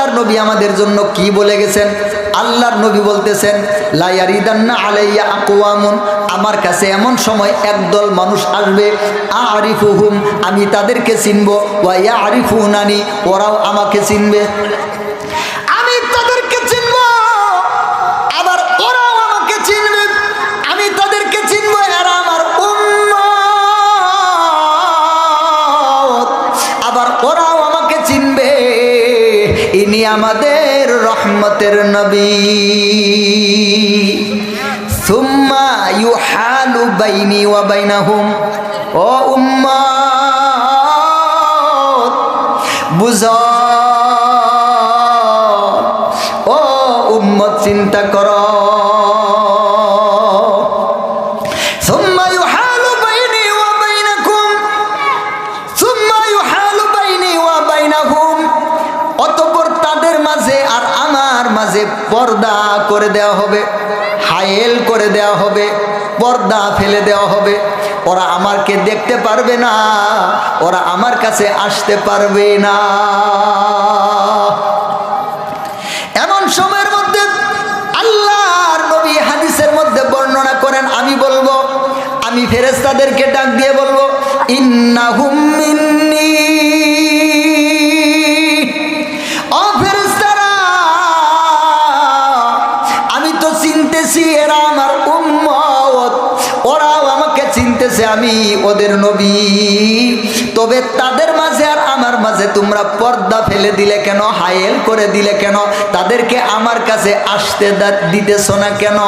আল্লাহর নবী আমাদের জন্য কি বলে গেছেন? আল্লাহর নবী বলতেছেন, লা ইয়ারিদান্না আলাইয়া আকওয়ামুন, আমার কাছে এমন সময় একদল মানুষ আসবে, আরিফুহুম, আমি তাদেরকে চিনব, ওয়া ইয়ারিফুনানি, ওরাও আমাকে চিনবে। আমি তাদেরকে চিনব, আবার ওরাও আমাকে চিনবে। আমি তাদেরকে চিনব, এরা আমার উম্মত, আবার ওরাও আমাকে চিনবে। ইনি আমাদের রহমতের নবী। সুম্মা ইউহালু বাইনি ওয়া বাইনাহুম, ও উম্মত বুঝো, ও উম্মত চিন্তা করো। সুম্মা ইউহালু বাইনি ওয়া বাইনাকুম, সুম্মা ইউহালু বাইনি ওয়া বাইনাহুম, অতঃপর তাদের মাঝে আর আমার মাঝে পর্দা করে দেওয়া হবে, হায়েল করে দেওয়া হবে, পর্দা ফেলে দেওয়া হবে। ওরা আমাকে দেখতে পারবে না, ওরা আমার কাছে আসতে পারবে না। এমন সময়ের মধ্যে আল্লাহর নবী হাদিসের মধ্যে বর্ণনা করেন, আমি বলবো, আমি ফেরেশতাদেরকে ডাক দিয়ে বলবো, ইন্নাহুম মিন্নি, ও ফেরেশতারা, আমি তো চিনতেছি এরা আমার উম্মত, ওরাও আমাকে চিনতেছে আমি ওদের নবী। তবে তাদের মাঝে আর আমার মাঝে তোমরা পর্দা ফেলে দিলে কেন, হায়েল করে দিলে কেন, তাদেরকে আমার কাছে আসতে দিতেছ না কেন?